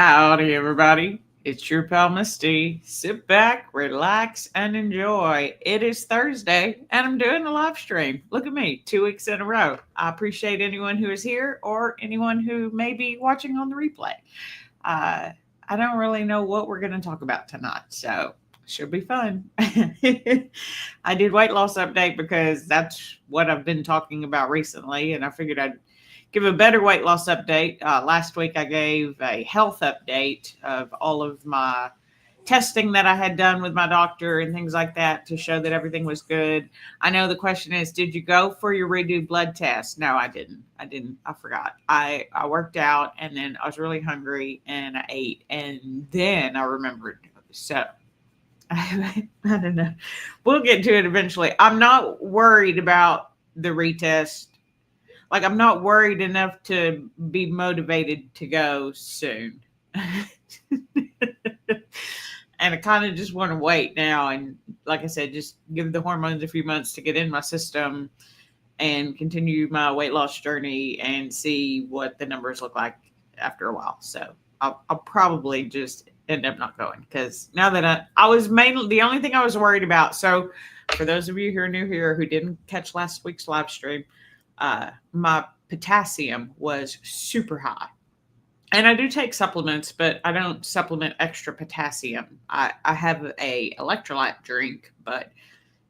Howdy, everybody. It's your pal Misty. Sit back, relax, and enjoy. It is Thursday, and I'm doing a live stream. Look at me, 2 weeks in a row. I appreciate anyone who is here or anyone who may be watching on the replay. Uh, I don't really know what we're going to talk about tonight, so should be fun. I did weight loss update because that's what I've been talking about recently, and I figured I'd give a better weight loss update. Last week, I gave a health update of all of my testing that I had done with my doctor and things like that to show that everything was good. I know the question is, did you go for your redo blood test? No, I didn't. I forgot. I worked out and then I was really hungry and I ate and then I remembered. So I don't know. We'll get to it eventually. I'm not worried about the retest. Like, I'm not worried enough to be motivated to go soon. And I kind of just want to wait now. And like I said, just give the hormones a few months to get in my system and continue my weight loss journey and see what the numbers look like after a while. So I'll probably just end up not going because now that I was mainly the only thing I was worried about. So for those of you who are new here who didn't catch last week's live stream, my potassium was super high. And I do take supplements, but I don't supplement extra potassium. I have a electrolyte drink, but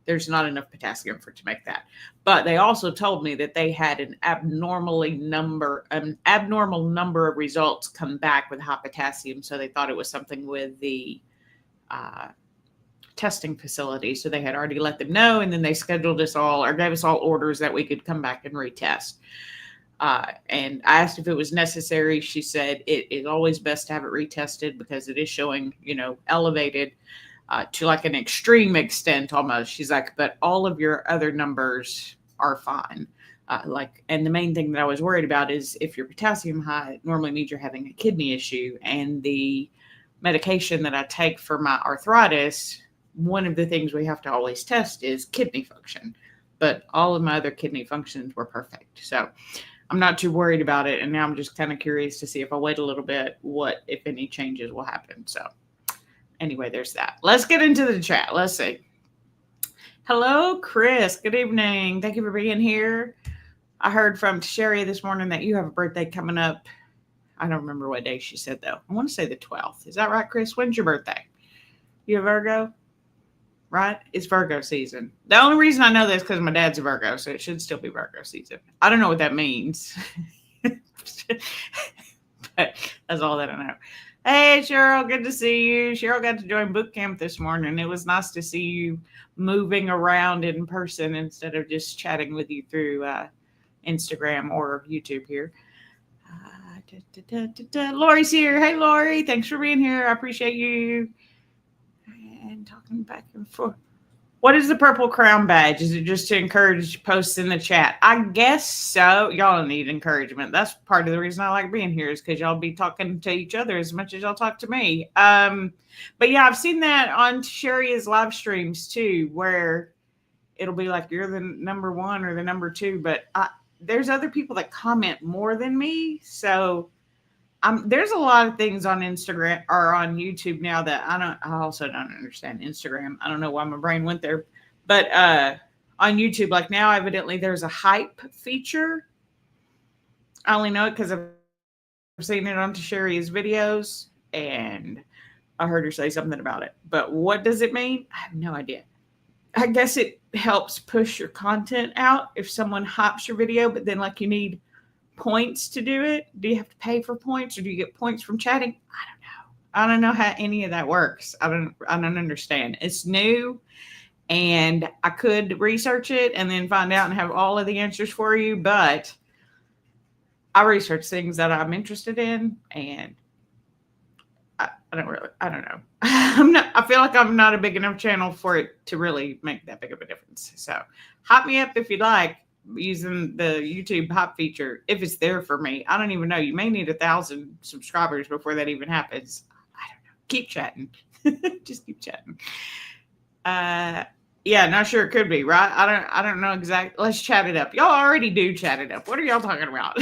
there's not enough potassium for it to make that. But they also told me that they had an abnormal number of results come back with high potassium. So they thought it was something with the testing facility. So they had already let them know, and then they scheduled us all or gave us all orders that we could come back and retest. And I asked if it was necessary. She said it is always best to have it retested because it is showing, elevated to like an extreme extent almost. She's like, but all of your other numbers are fine. And the main thing that I was worried about is if your potassium high, it normally means you're having a kidney issue. And the medication that I take for my arthritis, one of the things we have to always test is kidney function. But all of my other kidney functions were perfect. So I'm not too worried about it. And now I'm just kind of curious to see if I wait a little bit, what, if any, changes will happen. So anyway, there's that. Let's get into the chat. Let's see. Hello, Chris. Good evening. Thank you for being here. I heard from Sherry this morning that you have a birthday coming up. I don't remember what day she said, though. I want to say the 12th. Is that right, Chris? When's your birthday? You a Virgo? Right? It's Virgo season. The only reason I know this is because my dad's a Virgo, so it should still be Virgo season. I don't know what that means. But that's all that I know. Hey, Cheryl, good to see you. Cheryl got to join boot camp this morning. It was nice to see you moving around in person instead of just chatting with you through Instagram or YouTube here. Lori's here. Hey, Lori. Thanks for being here. I appreciate you. And talking back and forth. What is the purple crown badge? Is it just to encourage posts in the chat? I guess so. Y'all need encouragement. That's part of the reason I like being here is because y'all be talking to each other as much as y'all talk to me. But yeah, I've seen that on Sherry's live streams too, where it'll be like you're the number one or the number two. But there's other people that comment more than me, so there's a lot of things on Instagram or on YouTube now that I also don't understand Instagram. I don't know why my brain went there, but on YouTube, like now, evidently there's a hype feature. I only know it because I've seen it on Sherry's videos and I heard her say something about it, but what does it mean? I have no idea. I guess it helps push your content out if someone hypes your video, but then like you need points to do it. Do you have to pay for points or do you get points from chatting? I don't know how any of that works. I don't understand. It's new and I could research it and then find out and have all of the answers for you, but I research things that I'm interested in and I don't know. I feel like I'm not a big enough channel for it to really make that big of a difference. So hop me up if you'd like, using the YouTube hype feature if it's there for me. I don't even know. You may need 1,000 subscribers before that even happens. I don't know. Keep chatting. Just keep chatting. Yeah, not sure. It could be, right? I don't know exactly. Let's chat it up. Y'all already do chat it up. What are y'all talking about?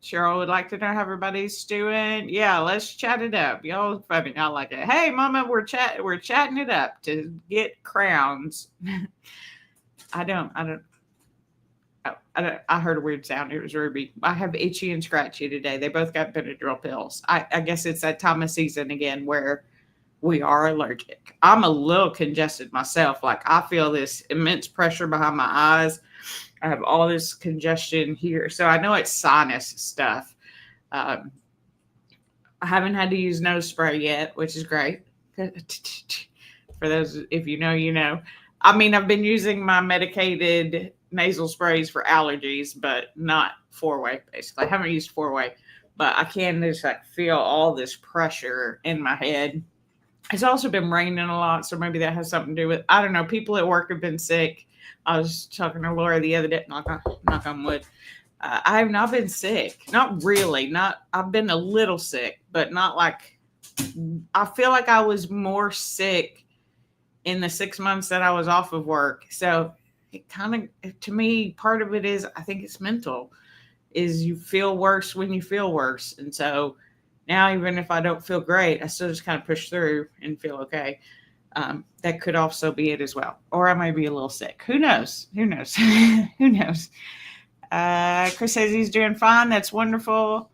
Cheryl would like to know how everybody's doing. Yeah, let's chat it up. Y'all funny. I like it. Hey, Mama, we're chatting it up to get crowns. I don't. I heard a weird sound. It was Ruby. I have Itchy and Scratchy today. They both got Benadryl pills. I guess it's that time of season again where we are allergic. I'm a little congested myself. Like I feel this immense pressure behind my eyes. I have all this congestion here. So I know it's sinus stuff. I haven't had to use nose spray yet, which is great. For those, if you know, you know. I mean, I've been using my medicated nasal sprays for allergies, but not 4-way, basically. I haven't used 4-way, but I can just like feel all this pressure in my head. It's also been raining a lot, so maybe that has something to do with, I don't know, people at work have been sick. I was talking to Laura the other day, knock on wood. I have not been sick. Not really. I've been a little sick, but not like, I feel like I was more sick in the 6 months that I was off of work. So it kind of, to me, part of it is, I think it's mental, is you feel worse when you feel worse. And so now, even if I don't feel great, I still just kind of push through and feel okay. That could also be it as well. Or I might be a little sick. Who knows? Who knows? Who knows? Chris says he's doing fine. That's wonderful.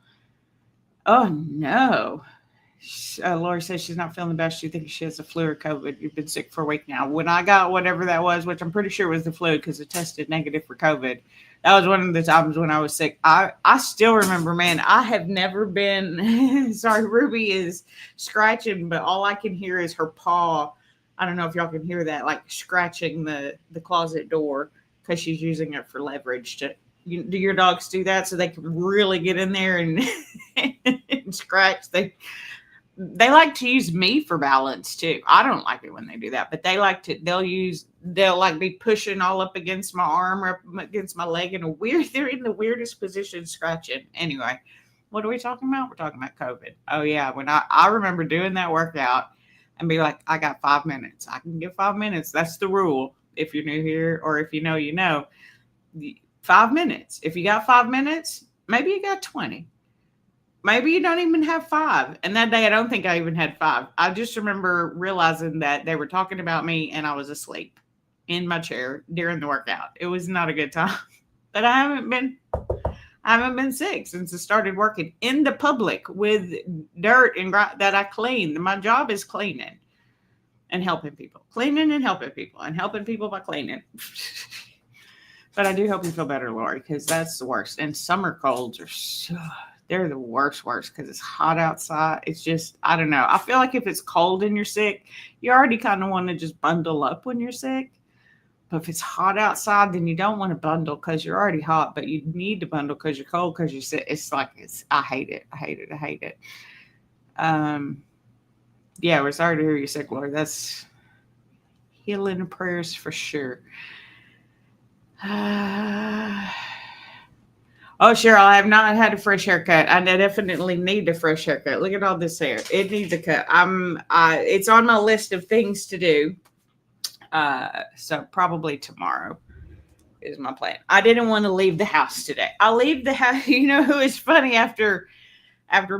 Oh, no. Laura says she's not feeling the best. She thinks she has the flu or COVID. You've been sick for a week now. When I got whatever that was, which I'm pretty sure was the flu because it tested negative for COVID, that was one of the times when I was sick. I still remember, man, I have never been, sorry, Ruby is scratching, but all I can hear is her paw. I don't know if y'all can hear that, like scratching the closet door because she's using it for leverage. Do your dogs do that so they can really get in there and, and scratch? They like to use me for balance too. I don't like it when they do that, but they'll like be pushing all up against my arm or up against my leg they're in the weirdest position scratching. Anyway, what are we talking about? We're talking about COVID. Oh yeah. When I remember doing that workout and be like, I got 5 minutes. I can get 5 minutes. That's the rule. If you're new here or if you know, 5 minutes. If you got 5 minutes, maybe you got 20. Maybe you don't even have 5. And that day, I don't think I even had 5. I just remember realizing that they were talking about me and I was asleep in my chair during the workout. It was not a good time, but I haven't been sick since I started working in the public with dirt and that I clean. My job is cleaning and helping people, and helping people by cleaning. But I do hope you feel better, Lori, because that's the worst. And summer colds are they're the worst because it's hot outside. It's just, I don't know. I feel like if it's cold and you're sick, you already kind of want to just bundle up when you're sick. But if it's hot outside, then you don't want to bundle because you're already hot, but you need to bundle because you're cold because you're sick. I hate it. Yeah, we're sorry to hear you're sick, Lord. That's healing prayers for sure. Oh, Cheryl, I have not had a fresh haircut. I definitely need a fresh haircut. Look at all this hair. It needs a cut. It's on my list of things to do. So probably tomorrow is my plan. I didn't want to leave the house today. I'll leave the house. You know who is funny after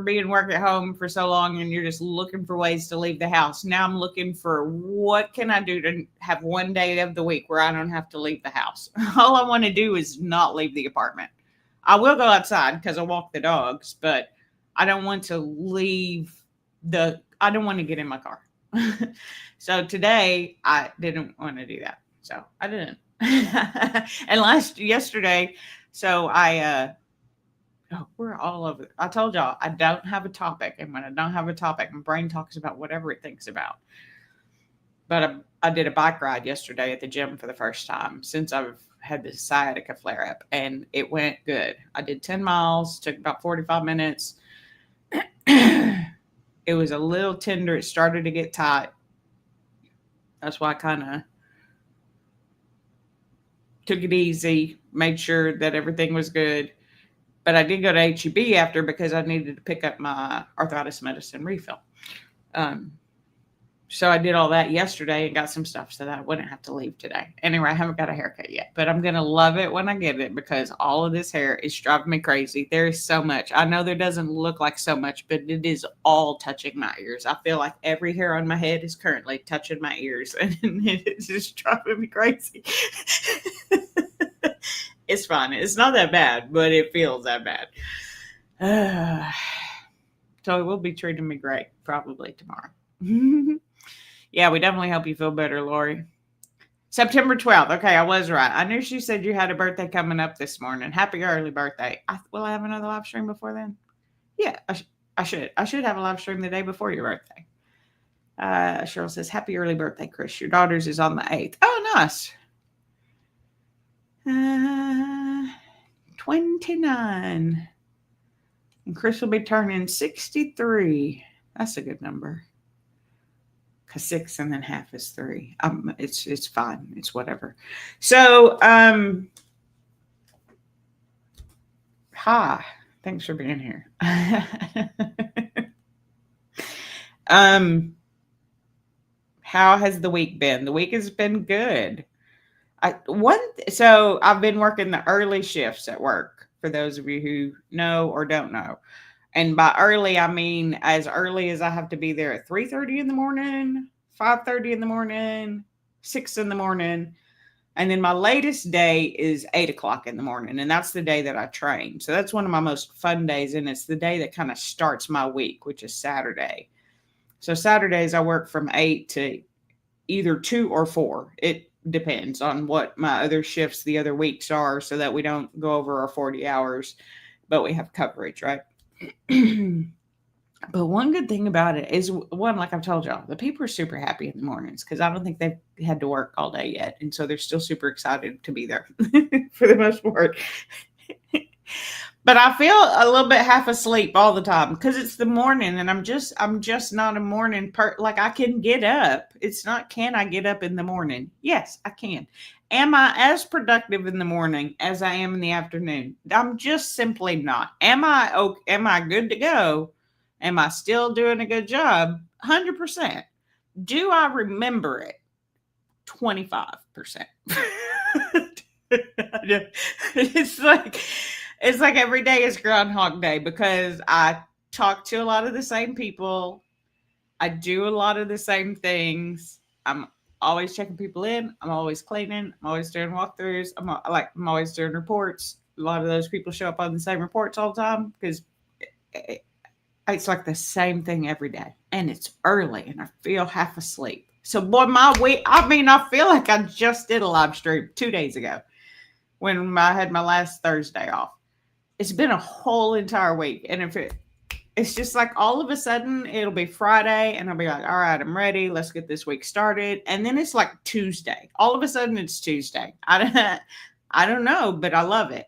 being work at home for so long and you're just looking for ways to leave the house. Now I'm looking for what can I do to have one day of the week where I don't have to leave the house. All I want to do is not leave the apartment. I will go outside because I walk the dogs, but I don't want to I don't want to get in my car. So today I didn't want to do that. So I didn't. And yesterday, so we're all over. I told y'all I don't have a topic. And when I don't have a topic, my brain talks about whatever it thinks about. But I did a bike ride yesterday at the gym for the first time since I've had this sciatica flare up, and it went good. I did 10 miles, took about 45 minutes. It was a little tender. It started to get tight. That's why I kind of took it easy, made sure that everything was good. But I did go to HEB after because I needed to pick up my arthritis medicine refill. So I did all that yesterday and got some stuff so that I wouldn't have to leave today. Anyway, I haven't got a haircut yet, but I'm going to love it when I get it because all of this hair is driving me crazy. There is so much. I know there doesn't look like so much, but it is all touching my ears. I feel like every hair on my head is currently touching my ears and it's just driving me crazy. It's fine. It's not that bad, but it feels that bad. So it will be treating me great probably tomorrow. Yeah, we definitely hope you feel better, Lori. September 12th. Okay, I was right. I knew she said you had a birthday coming up this morning. Happy early birthday. Will I have another live stream before then? Yeah, I should. I should have a live stream the day before your birthday. Cheryl says, happy early birthday, Chris. Your daughter's is on the 8th. Oh, nice. 29. And Chris will be turning 63. That's a good number. Because 6 and then half is 3. It's fine. It's whatever. So, hi. Thanks for being here. How has the week been? The week has been good. So I've been working the early shifts at work, for those of you who know or don't know. And by early, I mean as early as I have to be there at 3:30 in the morning, 5:30 in the morning, 6 in the morning. And then my latest day is 8 o'clock in the morning. And that's the day that I train. So that's one of my most fun days. And it's the day that kind of starts my week, which is Saturday. So Saturdays I work from 8 to either 2 or 4. It depends on what my other shifts the other weeks are so that we don't go over our 40 hours, but we have coverage, right? But one good thing about it is, one, like I've told y'all, the people are super happy in the mornings because I don't think they've had to work all day yet. And so they're still super excited to be there for the most part. But I feel a little bit half asleep all the time because it's the morning and I'm just not a morning like I can get up. It's not, can I get up in the morning? Yes, I can. Am I as productive in the morning as I am in the afternoon? I'm just simply not. Am I good to go? Am I still doing a good job? 100%. Do I remember it? 25%. It's like every day is Groundhog Day because I talk to a lot of the same people. I do a lot of the same things. I'm always checking people in. I'm always cleaning. I'm always doing walkthroughs. I'm always doing reports. A lot of those people show up on the same reports all the time because it's like the same thing every day. And it's early and I feel half asleep. So boy, my week, I feel like I just did a live stream 2 days ago when I had my last Thursday off. It's been a whole entire week. And it's just like all of a sudden it'll be Friday and I'll be like, all right, I'm ready. Let's get this week started. And then it's like Tuesday. All of a sudden it's Tuesday. I don't know, but I love it.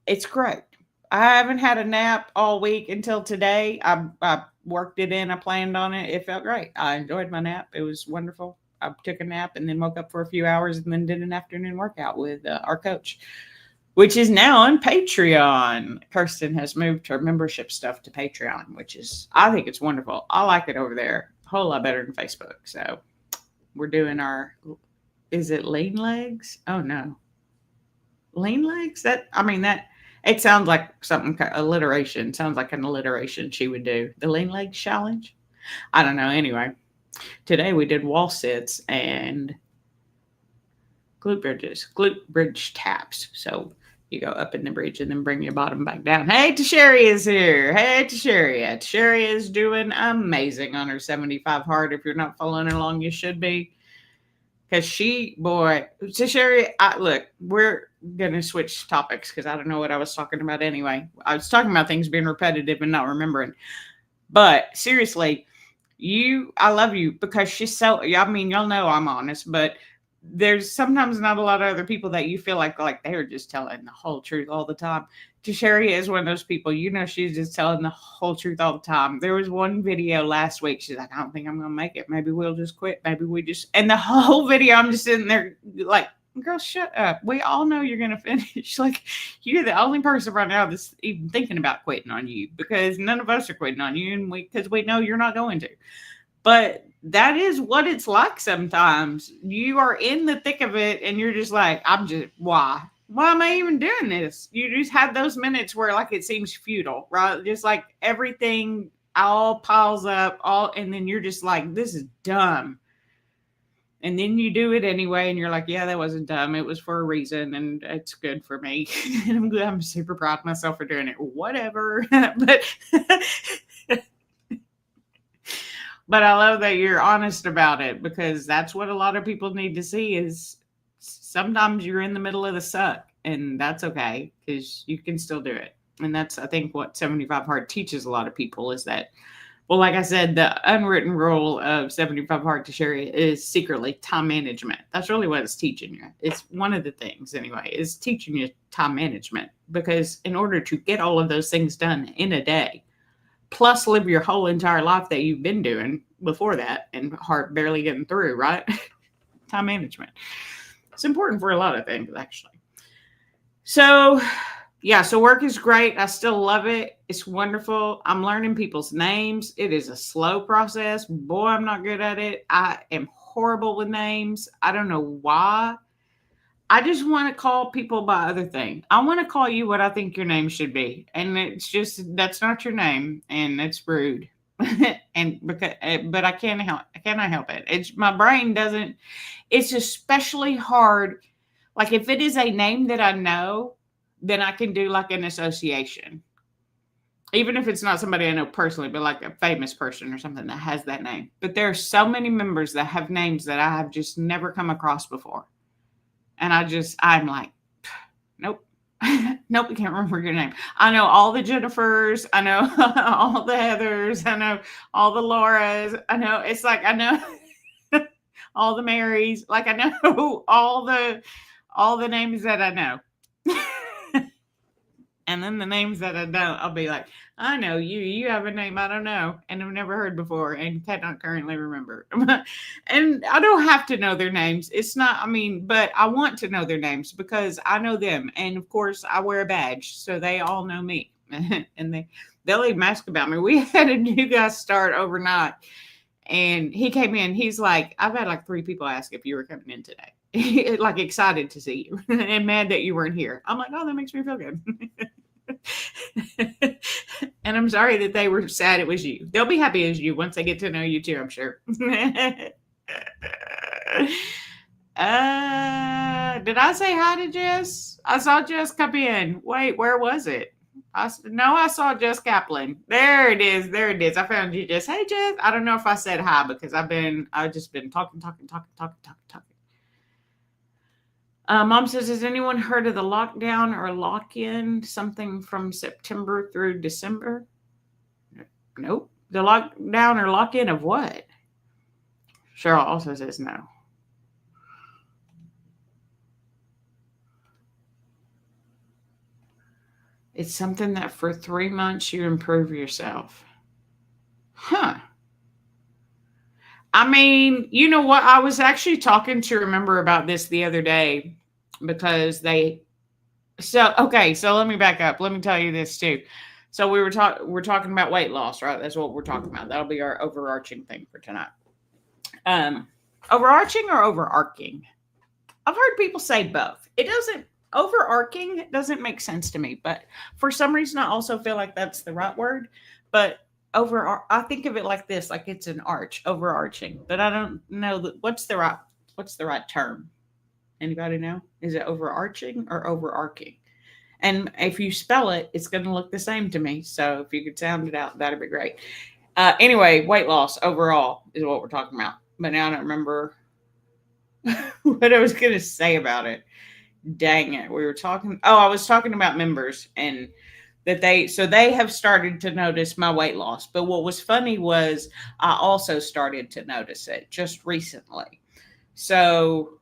It's great. I haven't had a nap all week until today. I worked it in. I planned on it. It felt great. I enjoyed my nap. It was wonderful. I took a nap and then woke up for a few hours and then did an afternoon workout with our coach, which is now on Patreon. Kirsten has moved her membership stuff to Patreon, which is, I think it's wonderful. I like it over there a whole lot better than Facebook. So we're doing is it lean legs? Oh no. Lean legs? It sounds like something, alliteration. Sounds like an alliteration she would do. The lean legs challenge? I don't know. Anyway, today we did wall sits and glute bridge taps. So you go up in the bridge and then bring your bottom back down. Hey, Tasheri is here. Hey, Tasheri. Tasheri is doing amazing on her 75 hard. If you're not following along, you should be. Because Tasheri, look, we're going to switch topics because I don't know what I was talking about anyway. I was talking about things being repetitive and not remembering. But seriously, I love you because she's so, y'all know I'm honest, but there's sometimes not a lot of other people that you feel like they're just telling the whole truth all the time. Tasheri is one of those people, she's just telling the whole truth all the time. There was one video last week. She's like, I don't think I'm going to make it. Maybe we'll just quit. And the whole video, I'm just sitting there like, girl, shut up. We all know you're going to finish. Like, you're the only person right now that's even thinking about quitting on you because none of us are quitting on you. And because we know you're not going to. But that is what it's like sometimes. You are in the thick of it and you're just like, why? Why am I even doing this? You just have those minutes where like it seems futile, right? Just like everything all piles up, and then you're just like, this is dumb. And then you do it anyway, and you're like, yeah, that wasn't dumb. It was for a reason, and it's good for me. And I'm super proud of myself for doing it. Whatever. But I love that you're honest about it, because that's what a lot of people need to see is sometimes you're in the middle of the suck, and that's okay because you can still do it. And that's, I think, what 75 Hard teaches a lot of people is that, well, like I said, the unwritten rule of 75 Hard to Share is secretly time management. That's really what it's teaching you. It's one of the things, anyway, is teaching you time management, because in order to get all of those things done in a day, plus live your whole entire life that you've been doing before that and barely getting through, right? Time management. It's important for a lot of things, actually. So, yeah, so work is great. I still love it. It's wonderful. I'm learning people's names. It is a slow process. Boy, I'm not good at it. I am horrible with names. I don't know why. I just want to call people by other things. I want to call you what I think your name should be. And it's just, that's not your name. And it's rude. And but I cannot help it. It's my brain doesn't, it's especially hard. Like if it is a name that I know, then I can do like an association. Even if it's not somebody I know personally, but like a famous person or something that has that name. But there are so many members that have names that I have just never come across before. And I'm like, nope. Nope, I can't remember your name. I know all the Jennifers. I know all the Heathers. I know all the Lauras. I know, it's like, I know all the Marys. Like I know all the names that I know. And then the names that I don't, I'll be like, I know you. You have a name I don't know and I've never heard before and cannot currently remember. And I don't have to know their names. It's not, but I want to know their names because I know them. And of course, I wear a badge, so they all know me. And they'll even ask about me. We had a new guy start overnight, and he came in. He's like, I've had like 3 people ask if you were coming in today. Like excited to see you and mad that you weren't here. I'm like, oh, that makes me feel good. And I'm sorry that they were sad it was you. They'll be happy as you once they get to know you too, I'm sure. Did I say hi to Jess? I saw Jess come in. Wait, where was it? I saw Jess Kaplan. There it is. I found you, Jess. Hey, Jess. I don't know if I said hi because I've just been talking. Mom says, has anyone heard of the lockdown or lock-in, something from September through December? Nope. The lockdown or lock-in of what? Cheryl also says no. It's something that for 3 months you improve yourself. Huh. You know what? I was actually talking to Remember about this the other day because so let me back up. Let me tell you this too. So we're talking about weight loss, right? That's what we're talking about. That'll be our overarching thing for tonight. Overarching or overarching? I've heard people say both. Overarching doesn't make sense to me, but for some reason I also feel like that's the right word. But I think of it like this, like it's an arch, overarching, but I don't know what's the right term. Anybody know? Is it overarching or overarching? And if you spell it, it's going to look the same to me. So if you could sound it out, that'd be great. Anyway, weight loss overall is what we're talking about. But now I don't remember what I was going to say about it. Dang it. I was talking about members and that they have started to notice my weight loss. But what was funny was I also started to notice it just recently. So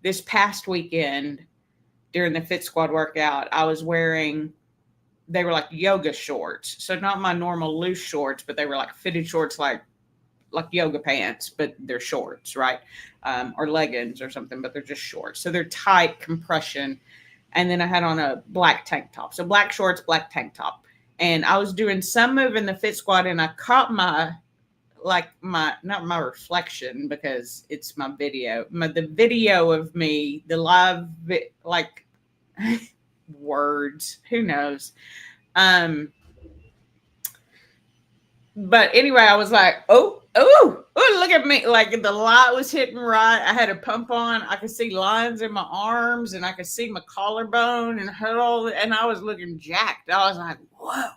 this past weekend during the Fit Squad workout, I was they were like yoga shorts. So not my normal loose shorts, but they were like fitted shorts, like yoga pants, but they're shorts, right? Or leggings or something, but they're just shorts. So they're tight compression. And then I had on a black tank top. So black shorts, black tank top. And I was doing some move in the Fit Squad and I caught my like not my reflection because it's my video, the video of me, the live, like words, who knows? But anyway, I was like, oh, look at me. Like the light was hitting right. I had a pump on. I could see lines in my arms and I could see my collarbone and and I was looking jacked. I was like, whoa.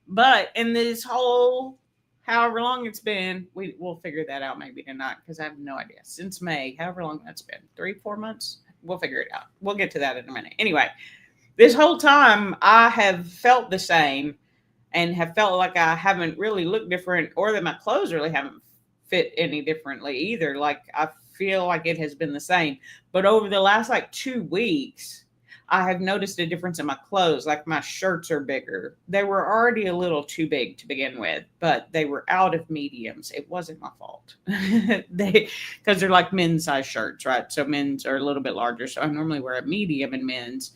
But in this whole, however long it's been, we'll figure that out maybe tonight because I have no idea. Since May, however long that's been, 3-4 months, we'll figure it out. We'll get to that in a minute. Anyway, this whole time I have felt the same and have felt like I haven't really looked different or that my clothes really haven't fit any differently either. Like I feel like it has been the same. But over the last 2 weeks, I have noticed a difference in my clothes. Like my shirts are bigger. They were already a little too big to begin with, but they were out of mediums. It wasn't my fault. Because they're like men's size shirts, right? So men's are a little bit larger. So I normally wear a medium in men's.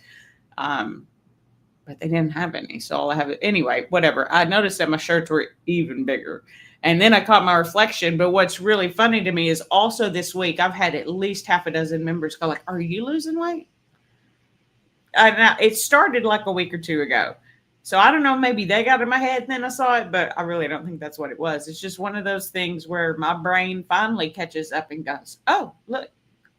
But they didn't have any. So all I have, anyway, whatever. I noticed that my shirts were even bigger. And then I caught my reflection. But what's really funny to me is also this week, I've had at least half a dozen members go like, are you losing weight? And it started like a week or two ago. So I don't know, maybe they got in my head and then I saw it, but I really don't think that's what it was. It's just one of those things where my brain finally catches up and goes, oh, look.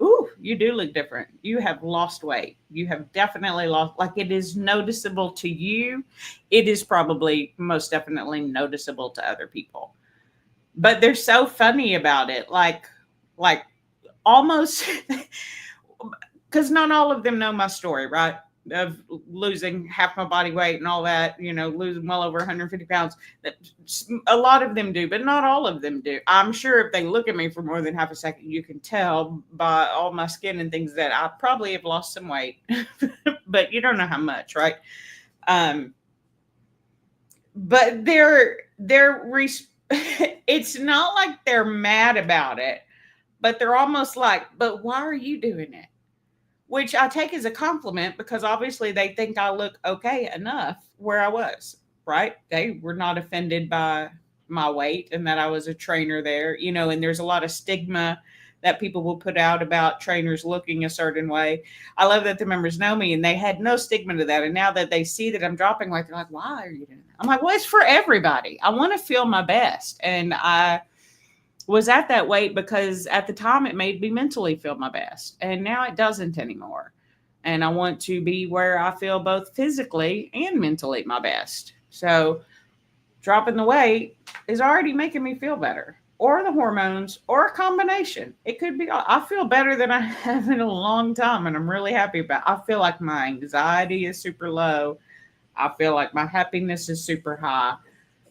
Ooh, you do look different. You have lost weight. You have definitely lost, like it is noticeable to you. It is probably most definitely noticeable to other people. But they're so funny about it. Like almost, because not all of them know my story, right? Of losing half my body weight and all that, losing well over 150 pounds. A lot of them do, but not all of them do. I'm sure if they look at me for more than half a second, you can tell by all my skin and things that I probably have lost some weight, but you don't know how much, right? But it's not like they're mad about it, but they're almost like, but why are you doing it? Which I take as a compliment because obviously they think I look okay enough where I was, right? They were not offended by my weight and that I was a trainer there, and there's a lot of stigma that people will put out about trainers looking a certain way. I love that the members know me and they had no stigma to that. And now that they see that I'm dropping weight, they're like, why are you doing that? I'm like, well, it's for everybody. I want to feel my best. And I was at that weight because at the time it made me mentally feel my best and now it doesn't anymore. And I want to be where I feel both physically and mentally my best. So dropping the weight is already making me feel better, or the hormones, or a combination. It could be, I feel better than I have in a long time and I'm really happy about it. I feel like my anxiety is super low. I feel like my happiness is super high.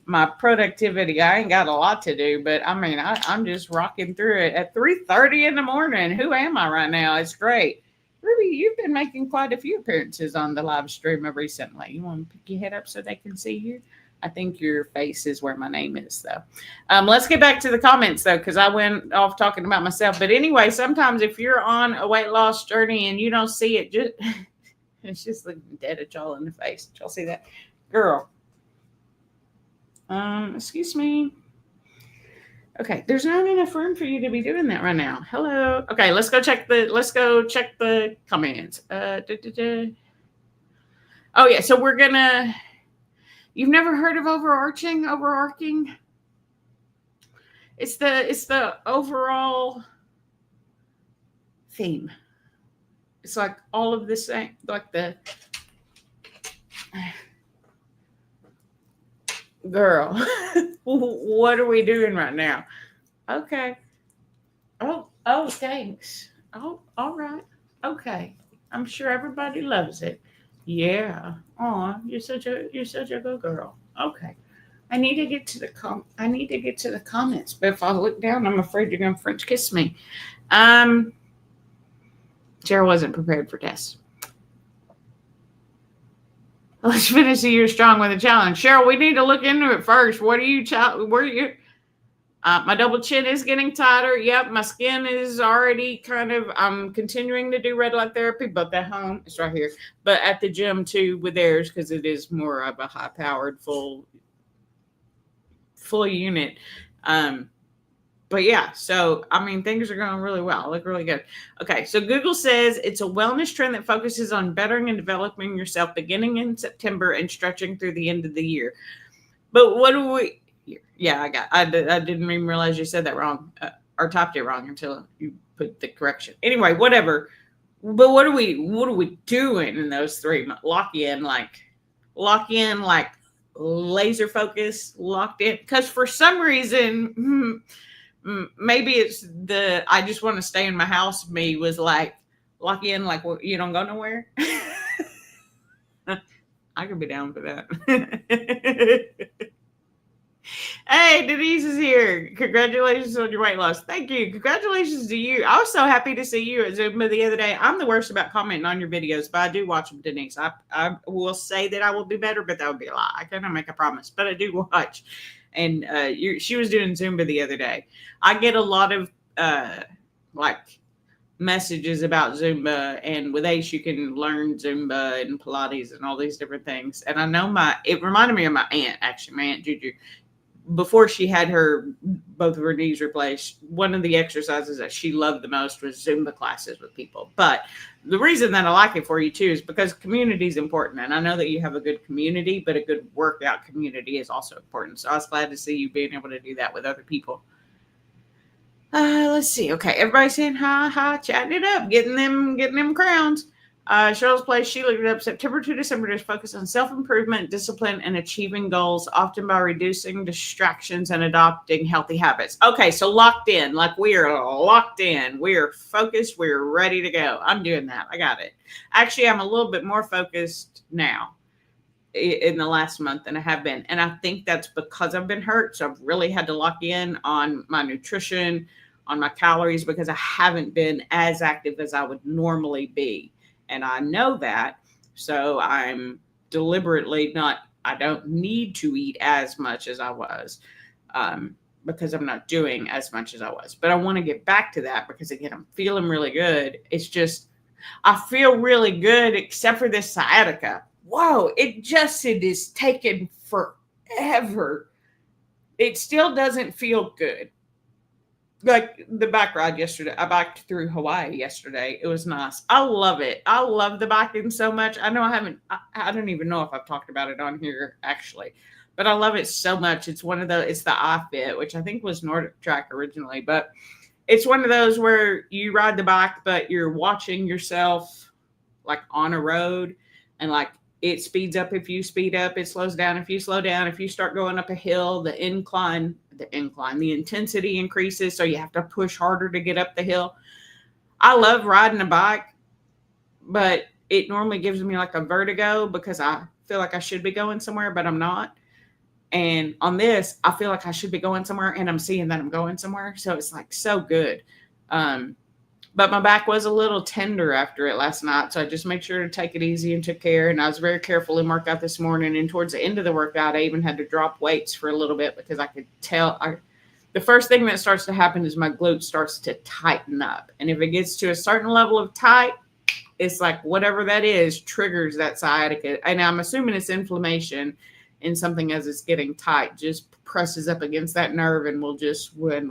My productivity, I ain't got a lot to do, but I mean, I'm just rocking through it at 3:30 in the morning. Who am I right now? It's great. Ruby, you've been making quite a few appearances on the live stream recently. You want to pick your head up so they can see you? I think your face is where my name is, though. Let's get back to the comments, though, because I went off talking about myself. But anyway, sometimes if you're on a weight loss journey and you don't see it, it's just looking dead at y'all in the face. Did y'all see that? Girl. Excuse me. Okay, there's not enough room for you to be doing that right now. Hello. Okay, let's go check the comments. Oh yeah, so we're gonna. You've never heard of overarching? It's the overall theme. It's like all of the same, like the. Girl, what are we doing right now? Okay. Oh, thanks. Oh, all right. Okay. I'm sure everybody loves it. Yeah. Oh, you're such a good girl. Okay. I need to get to the comments, but if I look down, I'm afraid you're gonna French kiss me. Cheryl wasn't prepared for tests. Let's finish the year strong with a challenge. Cheryl, we need to look into it first. What are you? My double chin is getting tighter. Yep, my skin is already kind of. I'm continuing to do red light therapy, both at home. It's right here, but at the gym too with theirs because it is more of a high-powered, full full unit. But yeah, so I mean, things are going really well. I look really good. Okay, so Google says it's a wellness trend that focuses on bettering and developing yourself beginning in September and stretching through the end of the year. But what do we? Yeah, I didn't even realize you said that wrong or typed it wrong until you put the correction. Anyway, whatever. But what are we doing in those 3 months? Lock in, like laser focus, locked in. Because for some reason, maybe it's the I just want to stay in my house. Me was like lock in, like you don't go nowhere. I could be down for that. Hey, Denise is here. Congratulations on your weight loss. Thank you. Congratulations to you. I was so happy to see you at Zumba the other day. I'm the worst about commenting on your videos, but I do watch them, Denise. I will say that I will be better, but that would be a lie. I cannot make a promise, but I do watch. And she was doing Zumba the other day. I get a lot of like messages about Zumba, and with Ace you can learn Zumba and Pilates and all these different things. And I know it reminded me of my aunt, actually, my Aunt Juju. Before she had both of her knees replaced, one of the exercises that she loved the most was Zumba classes with people. But the reason that I like it for you too is because community is important. And I know that you have a good community, but a good workout community is also important. So I was glad to see you being able to do that with other people. Let's see. Okay, everybody's saying hi, chatting it up, getting them crowns. Cheryl's Place, she looked it up. September to December is focused on self-improvement, discipline, and achieving goals, often by reducing distractions and adopting healthy habits. Okay, so locked in. Like we are locked in. We are focused. We're ready to go. I'm doing that. I got it. Actually, I'm a little bit more focused now in the last month than I have been. And I think that's because I've been hurt. So I've really had to lock in on my nutrition, on my calories, because I haven't been as active as I would normally be. And I know that, so I'm deliberately I don't need to eat as much as I was because I'm not doing as much as I was. But I want to get back to that because, again, I'm feeling really good. It's just, I feel really good except for this sciatica. Whoa, it is taken forever. It still doesn't feel good. Like the bike ride yesterday, I biked through Hawaii yesterday. It was nice. I love it. I love the biking so much. I know I don't even know if I've talked about it on here actually, but I love it so much. It's it's the iFit, which I think was Nordic Track originally, but it's one of those where you ride the bike, but you're watching yourself like on a road, and like it speeds up if you speed up, it slows down if you slow down. If you start going up a hill, the intensity increases, so you have to push harder to get up the hill. I love riding a bike, but it normally gives me like a vertigo because I feel like I should be going somewhere, but I'm not. And on this, I feel like I should be going somewhere, and I'm seeing that I'm going somewhere. So it's like so good. But my back was a little tender after it last night. So I just made sure to take it easy and took care. And I was very careful in workout this morning. And towards the end of the workout, I even had to drop weights for a little bit because I could tell the first thing that starts to happen is my glute starts to tighten up. And if it gets to a certain level of tight, it's like whatever that is triggers that sciatica. And I'm assuming it's inflammation, and something as it's getting tight just presses up against that nerve, and we'll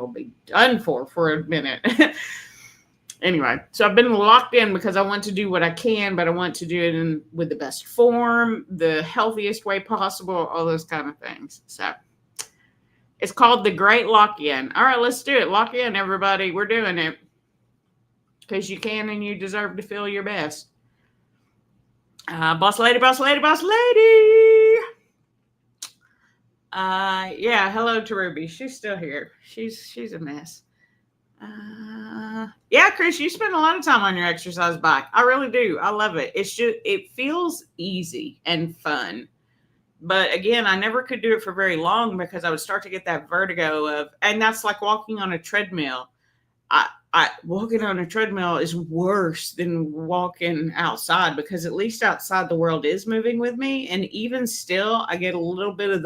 be done for a minute. Anyway, so I've been locked in because I want to do what I can, but I want to do it with the best form, the healthiest way possible, all those kind of things. So it's called the Great Lock-In. All right, let's do it. Lock in, everybody. We're doing it because you can and you deserve to feel your best. Boss lady, boss lady, boss lady. Yeah, hello to Ruby. She's still here. She's a mess. Yeah, Chris, you spend a lot of time on your exercise bike. I really do. I love it. It feels easy and fun. But again, I never could do it for very long because I would start to get that vertigo and that's like walking on a treadmill. Walking on a treadmill is worse than walking outside because at least outside the world is moving with me. And even still, I get a little bit of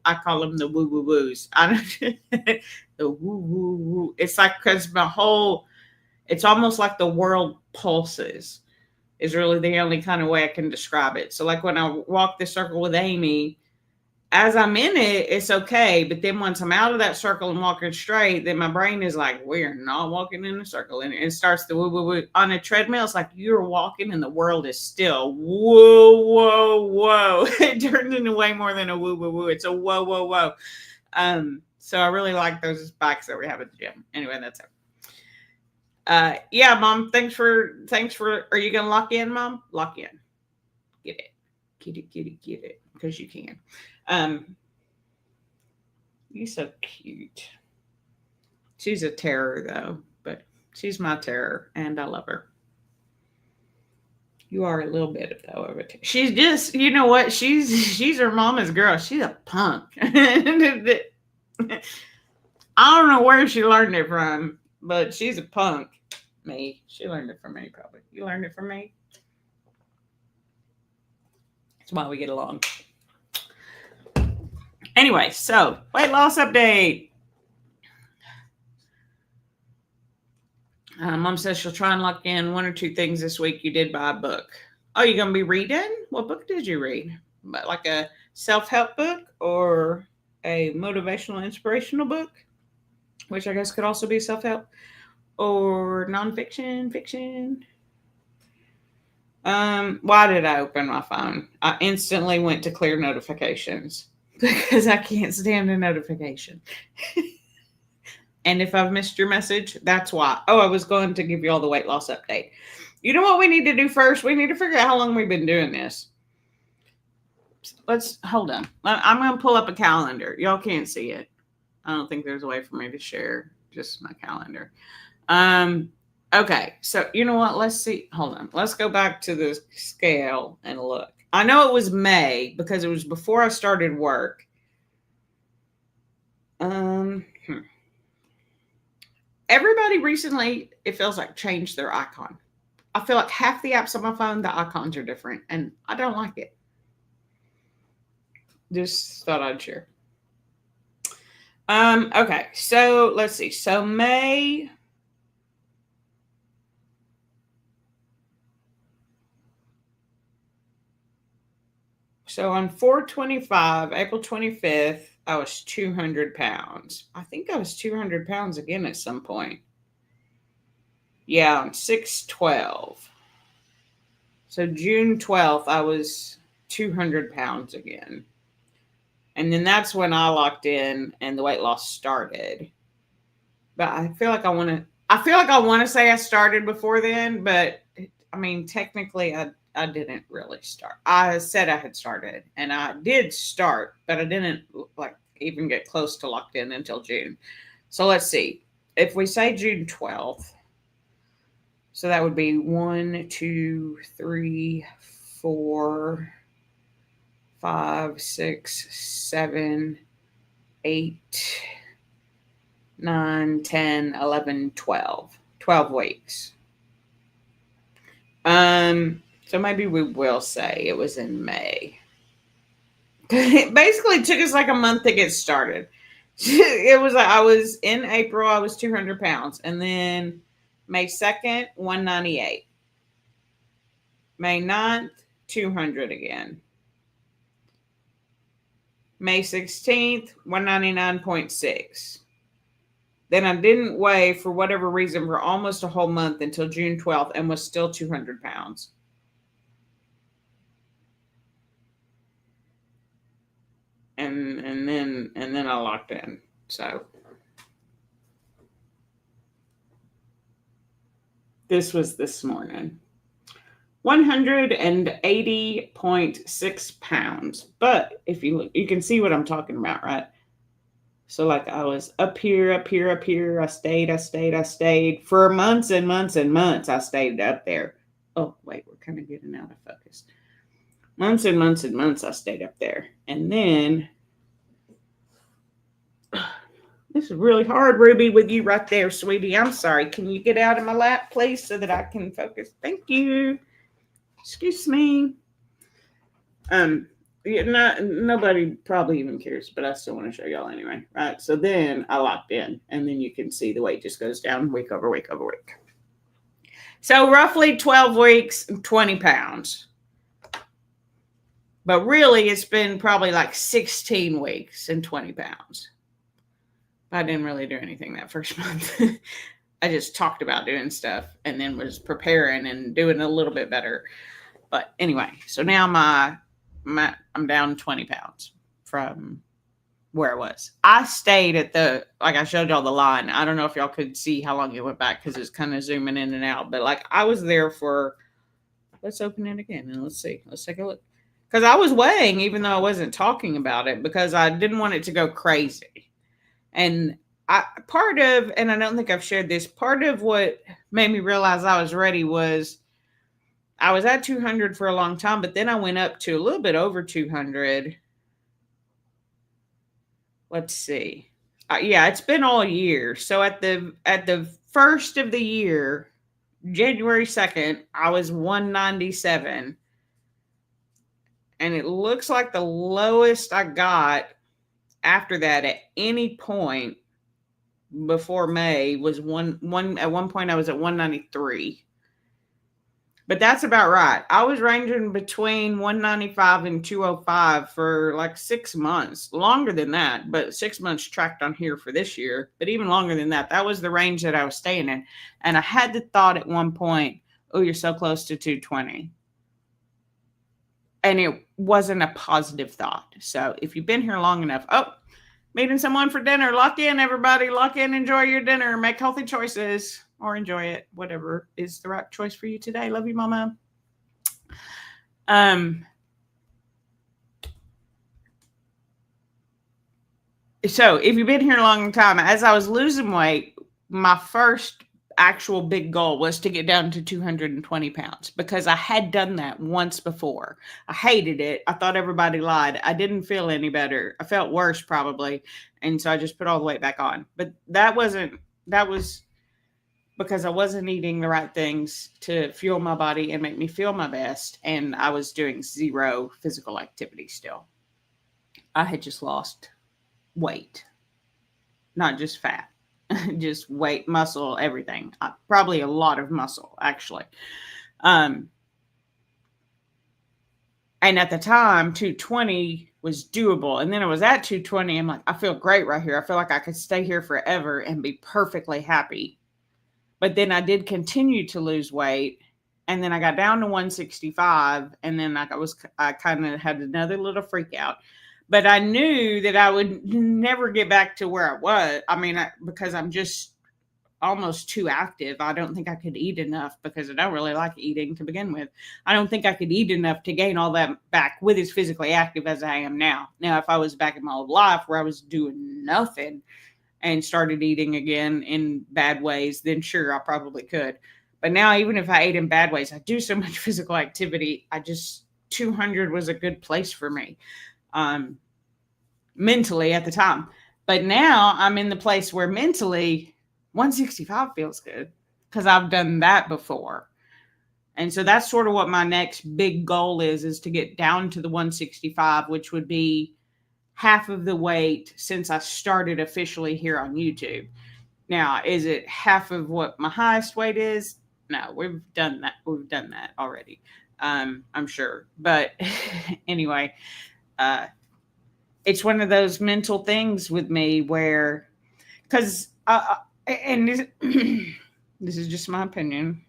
I call them the woo woo woos. The woo woo woo. It's like, because it's almost like the world pulses is really the only kind of way I can describe it. So like when I walk the circle with Amy, as I'm in it, it's okay. But then once I'm out of that circle and walking straight, then my brain is like, we're not walking in a circle. And it starts to woo, woo, woo. On a treadmill, it's like you're walking and the world is still. Whoa, whoa, whoa. It turns into way more than a woo, woo, woo. It's a whoa, whoa, whoa. So I really like those bikes that we have at the gym. Anyway, that's it. Yeah, Mom, thanks for, are you going to lock in, Mom? Lock in. Get it. Get it. Because you can. You're so cute. She's a terror, though, but she's my terror, and I love her. You are a little bit of a terror. She's just, you know what? She's her mama's girl. She's a punk. I don't know where she learned it from, but she's a punk. Me. She learned it from me, probably. You learned it from me? That's why we get along. Anyway, so weight loss update. Mom says she'll try and lock in 1 or 2 things this week. You did buy a book. Oh, you're going to be reading? What book did you read? Like a self-help book or a motivational, inspirational book, which I guess could also be self-help, or nonfiction, fiction? Why did I open my phone? I instantly went to clear notifications because I can't stand a notification. And if I've missed your message, that's why. Oh, I was going to give you all the weight loss update. You know what we need to do first? We need to figure out how long we've been doing this. Let's hold on. I'm going to pull up a calendar. Y'all can't see it. I don't think there's a way for me to share just my calendar. Okay. So you know what? Let's see. Hold on. Let's go back to the scale and look. I know it was May because it was before I started work. Everybody recently, it feels like, changed their icon. I feel like half the apps on my phone, the icons are different, and I don't like it. Just thought I'd share. Okay, so let's see. So May. So on 4/25, April 25th, I was 200 pounds. I think I was 200 pounds again at some point. Yeah, on 6/12. So June 12th, I was 200 pounds again. And then that's when I locked in and the weight loss started. But I feel like I want to say I started before then, but I mean, technically I didn't really start. I said I had started, and I did start, but I didn't even get close to locked in until June. So let's see. If we say June 12th, so that would be 1, 2, 3, 4, 5, 6, 7, 8, 9, 10, 11, 12. 12 weeks. So maybe we will say it was in May. It basically took us like a month to get started. It was like I was in April, I was 200 pounds. And then May 2nd, 198. May 9th, 200 again. May 16th, 199.6. Then I didn't weigh for whatever reason for almost a whole month until June 12th and was still 200 pounds. And then I locked in. So this was this morning. 180.6 pounds. But if you look, you can see what I'm talking about, right? So like I was up here. I stayed for months and months and months. I stayed up there. Oh, wait, we're kind of getting out of focus. Months and months and months I stayed up there. And then, this is really hard, Ruby, with you right there, sweetie. I'm sorry. Can you get out of my lap, please, so that I can focus? Thank you. Excuse me. Nobody probably even cares, but I still want to show y'all anyway, right? So then I locked in, and then you can see the weight just goes down week over week over week. So roughly 12 weeks, 20 pounds. But really, it's been probably like 16 weeks and 20 pounds. I didn't really do anything that first month. I just talked about doing stuff and then was preparing and doing a little bit better. But anyway, so now I'm down 20 pounds from where I was. I stayed at like I showed y'all the line. I don't know if y'all could see how long it went back because it's kind of zooming in and out. But like I was there for, let's open it again and let's see. Let's take a look. Because I was weighing even though I wasn't talking about it because I didn't want it to go crazy. And and I don't think I've shared this, part of what made me realize I was ready was I was at 200 for a long time, but then I went up to a little bit over 200. Let's see. Yeah, it's been all year. So at the first of the year, January 2nd, I was 197. And it looks like the lowest I got after that at any point before May was at one point I was at 193. But that's about right. I was ranging between 195 and 205 for like 6 months, longer than that, but 6 months tracked on here for this year, but even longer than that. That was the range that I was staying in. And I had the thought at one point, oh, you're so close to 220. And it wasn't a positive thought. So if you've been here long enough, meeting someone for dinner, lock in, everybody, lock in, enjoy your dinner, make healthy choices. Or enjoy it, whatever is the right choice for you today. Love you, Mama. So if you've been here a long time, as I was losing weight, my first actual big goal was to get down to 220 pounds because I had done that once before. I hated it. I thought everybody lied. I didn't feel any better. I felt worse probably. And so I just put all the weight back on. But that was because I wasn't eating the right things to fuel my body and make me feel my best. And I was doing zero physical activity still. I had just lost weight, not just fat, just weight, muscle, everything. Probably a lot of muscle, actually. And at the time, 220 was doable. And then I was at 220. I'm like, I feel great right here. I feel like I could stay here forever and be perfectly happy. But then I did continue to lose weight. And then I got down to 165. And then I kind of had another little freak out. But I knew that I would never get back to where I was. I mean, because I'm just almost too active. I don't think I could eat enough because I don't really like eating to begin with. I don't think I could eat enough to gain all that back with as physically active as I am now. Now, if I was back in my old life where I was doing nothing and started eating again in bad ways, then sure, I probably could. But now, even if I ate in bad ways, I do so much physical activity. 200 was a good place for me mentally at the time. But now I'm in the place where mentally 165 feels good because I've done that before. And so that's sort of what my next big goal is to get down to the 165, which would be half of the weight since I started officially here on YouTube. Now, is it half of what my highest weight is? No, we've done that. We've done that already. I'm sure. But anyway, it's one of those mental things with me where, because, and this is just my opinion,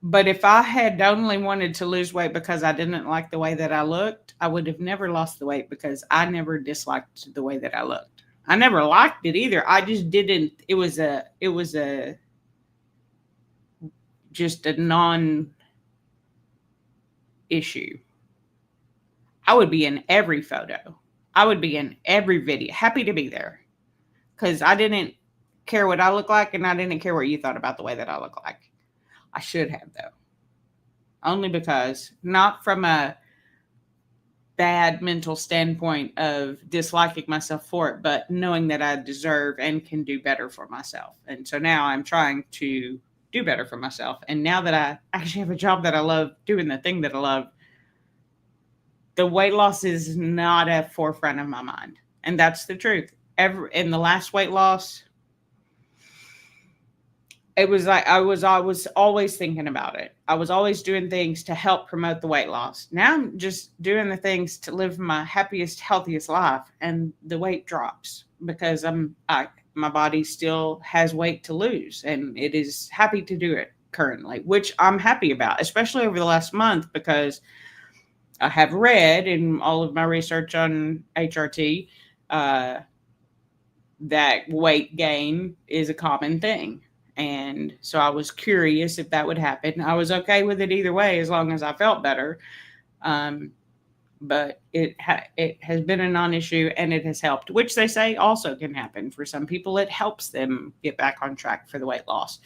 but if I had only wanted to lose weight because I didn't like the way that I looked, I would have never lost the weight because I never disliked the way that I looked. I never liked it either. I just didn't. It was just a non-issue. I would be in every photo. I would be in every video. Happy to be there. Because I didn't care what I look like, and I didn't care what you thought about the way that I look like. I should have, though. Only because, not from a bad mental standpoint of disliking myself for it, but knowing that I deserve and can do better for myself. And so now I'm trying to do better for myself. And now that I actually have a job that I love, doing the thing that I love, the weight loss is not at forefront of my mind. And that's the truth. In the last weight loss, it was like I was always thinking about it. I was always doing things to help promote the weight loss. Now I'm just doing the things to live my happiest, healthiest life, and the weight drops because my body still has weight to lose, and it is happy to do it currently, which I'm happy about, especially over the last month because I have read in all of my research on HRT uh, that weight gain is a common thing. And so I was curious if that would happen. I was okay with it either way as long as I felt better. Um, but it has been a non-issue and it has helped, which they say also can happen for some people. It helps them get back on track for the weight loss.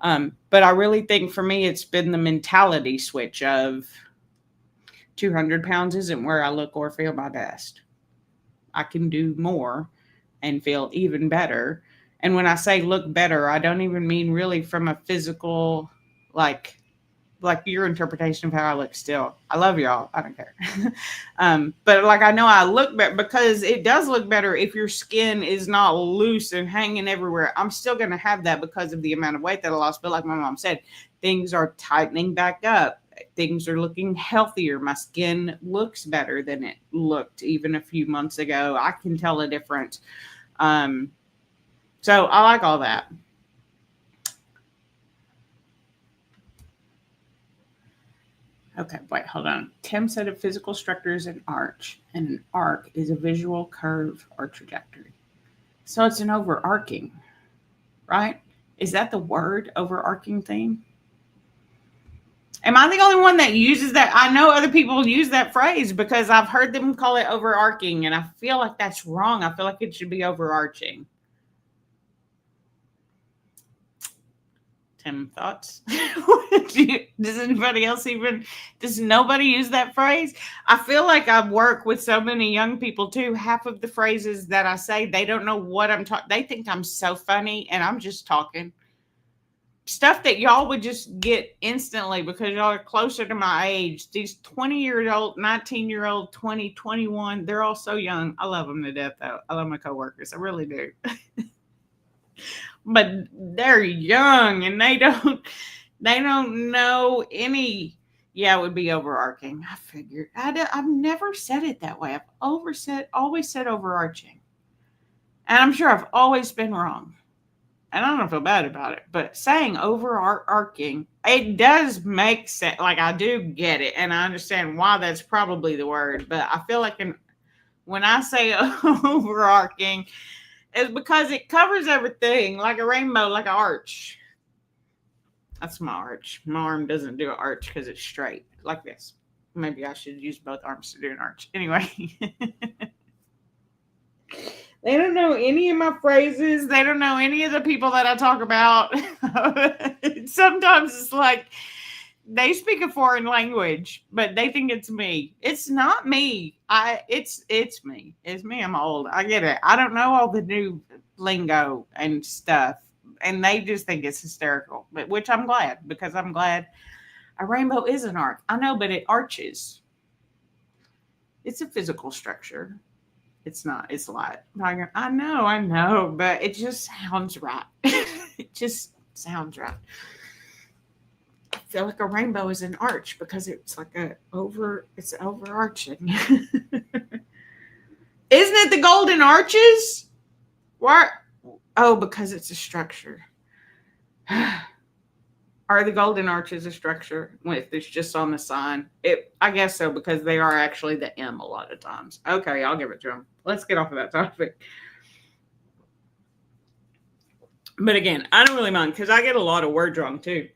But I really think for me, it's been the mentality switch of 200 pounds isn't where I look or feel my best. I can do more and feel even better. And when I say look better, I don't even mean really from a physical, like your interpretation of how I look still. I love y'all. I don't care. But like, I know I look better because it does look better if your skin is not loose and hanging everywhere. I'm still going to have that because of the amount of weight that I lost. But like my mom said, things are tightening back up. Things are looking healthier. My skin looks better than it looked even a few months ago. I can tell a difference. So I like all that. Okay, wait, hold on. Tim said a physical structure is an arch, and an arc is a visual curve or trajectory. So it's an overarching, right? Is that the word, overarching thing? Am I the only one that uses that? I know other people use that phrase because I've heard them call it overarching, and I feel like that's wrong. I feel like it should be overarching. Tim, thoughts? Does anybody else does nobody use that phrase? I feel like I work with so many young people too. Half of the phrases that I say, they don't know what I'm talking. They think I'm so funny and I'm just talking stuff that y'all would just get instantly because y'all are closer to my age. These 20-year-old, 19-year-old, 20, 21, they're all so young. I love them to death though. I love my coworkers. I really do. But they're young and they don't know any. Yeah, it would be overarching. I figured. I've never said it that way. I've always said overarching, and I'm sure I've always been wrong. And I don't feel bad about it. But saying overarching, it does make sense. Like I do get it, and I understand why that's probably the word. But I feel like when I say overarching, it's because it covers everything, like a rainbow, like an arch. That's my arch. My arm doesn't do an arch because it's straight, like this. Maybe I should use both arms to do an arch. Anyway. They don't know any of my phrases. They don't know any of the people that I talk about. Sometimes it's like they speak a foreign language, but they think it's me. It's not me. It's me. It's me. I'm old. I get it. I don't know all the new lingo and stuff, and they just think it's hysterical. But which I'm glad because I'm glad a rainbow is an arc. I know, but it arches. It's a physical structure. It's not. It's light. I know, but it just sounds right. It just sounds right. I feel like a rainbow is an arch because it's like it's overarching. Isn't it the golden arches? Why? Oh, because it's a structure. Are the golden arches a structure if it's just on the sign? I guess so, because they are actually the M a lot of times. Okay, I'll give it to them. Let's get off of that topic. But again, I don't really mind because I get a lot of words wrong too.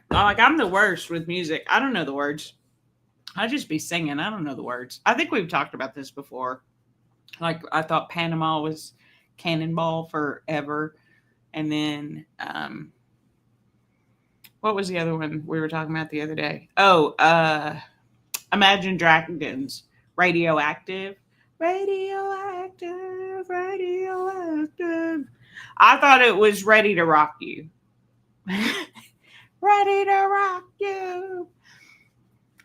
Like I'm the worst with music. I don't know the words. I just be singing. I don't know the words. I think we've talked about this before. Like I thought Panama was Cannonball forever. And then what was the other one we were talking about the other day? Oh, Imagine Dragons. Radioactive. Radioactive. Radioactive. I thought it was Ready to Rock You. Ready to rock you.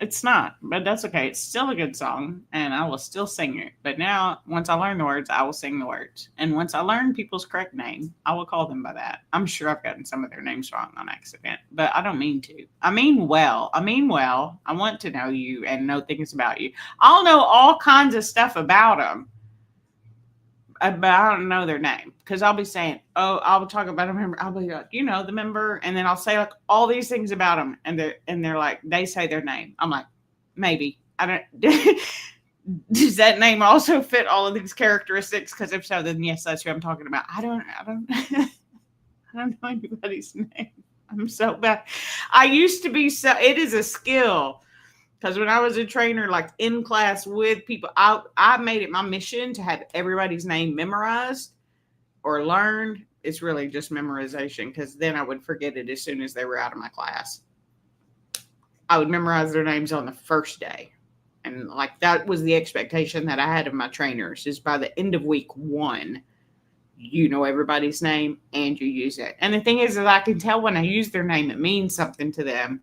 It's not, but that's okay. It's still a good song, and I will still sing it. But now, once I learn the words, I will sing the words. And once I learn people's correct name, I will call them by that. I'm sure I've gotten some of their names wrong on accident, but I don't mean to. I mean well. I mean well. I want to know you and know things about you. I'll know all kinds of stuff about them, but I don't know their name because I'll be saying, "Oh, I'll talk about a member." I'll be like, the member, and then I'll say like all these things about them, and they're like, they say their name. I'm like, maybe I don't. Does that name also fit all of these characteristics? Because if so, then yes, that's who I'm talking about. I don't, I don't know anybody's name. I'm so bad. I used to be so. It is a skill. Because when I was a trainer, like in class with people, I made it my mission to have everybody's name memorized or learned. It's really just memorization because then I would forget it as soon as they were out of my class. I would memorize their names on the first day. And like that was the expectation that I had of my trainers is by the end of week 1, you know everybody's name and you use it. And the thing is that I can tell when I use their name, it means something to them.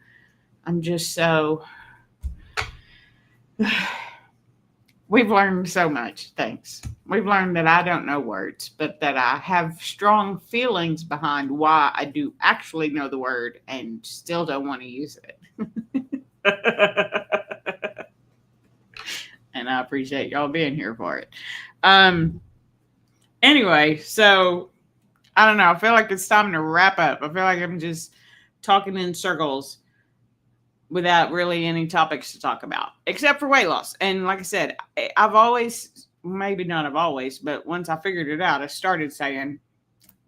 I'm just so... We've learned so much. Thanks. We've learned that I don't know words, but that I have strong feelings behind why I do actually know the word and still don't want to use it. And I appreciate y'all being here for it. Anyway, so I don't know. I feel like it's time to wrap up. I feel like I'm just talking in circles without really any topics to talk about, except for weight loss. And like I said, I've always, maybe not of always, but once I figured it out, I started saying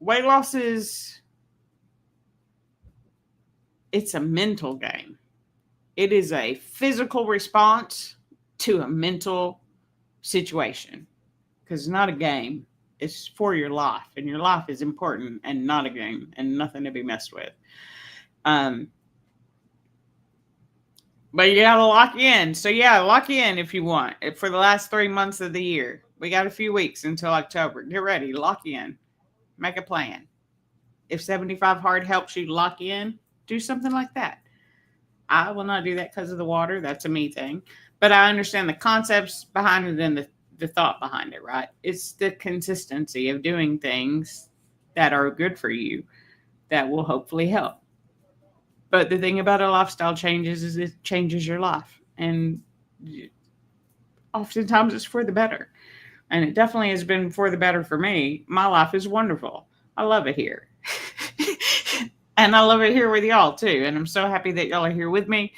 weight loss it's a mental game. It is a physical response to a mental situation because it's not a game. It's for your life, and your life is important and not a game and nothing to be messed with. But you gotta lock in. So yeah, lock in if you want. For the last 3 months of the year. We got a few weeks until October. Get ready. Lock in. Make a plan. If 75 hard helps you lock in, do something like that. I will not do that because of the water. That's a me thing. But I understand the concepts behind it and the thought behind it, right? It's the consistency of doing things that are good for you that will hopefully help. But the thing about a lifestyle changes is it changes your life. And oftentimes it's for the better. And it definitely has been for the better for me. My life is wonderful. I love it here. And I love it here with y'all too. And I'm so happy that y'all are here with me.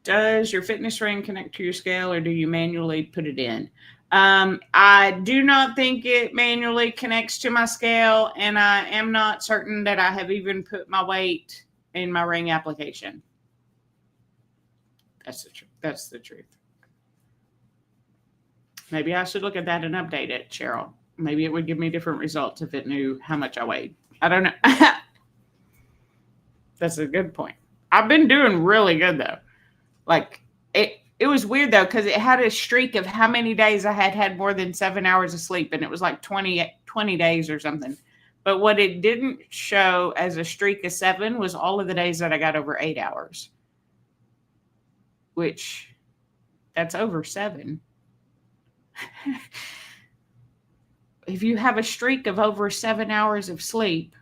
Does your fitness ring connect to your scale or do you manually put it in? I do not think it manually connects to my scale, and I am not certain that I have even put my weight in my ring application. That's the truth. Maybe I should look at that and update it, Cheryl. Maybe it would give me different results if it knew how much I weighed. I don't know. That's a good point. I've been doing really good though. Like it was weird though, because it had a streak of how many days I had more than 7 hours of sleep. And it was like 20 days or something. But what it didn't show as a streak of 7 was all of the days that I got over 8 hours. Which, that's over 7. If you have a streak of over 7 hours of sleep,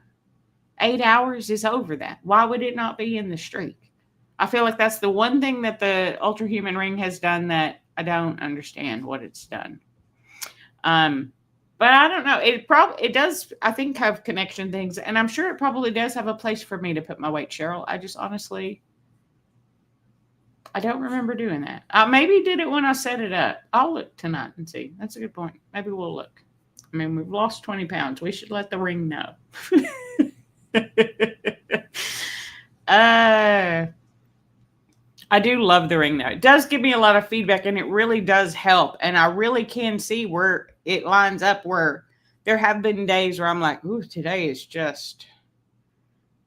8 hours is over that. Why would it not be in the streak? I feel like that's the one thing that the Ultra Human Ring has done that I don't understand what it's done. But I don't know. It does, I think, have connection things. And I'm sure it probably does have a place for me to put my weight, Cheryl. I just honestly, I don't remember doing that. I maybe did it when I set it up. I'll look tonight and see. That's a good point. Maybe we'll look. I mean, we've lost 20 pounds. We should let the ring know. I do love the ring though. It does give me a lot of feedback and it really does help. And I really can see where it lines up, where there have been days where I'm like, ooh, today is just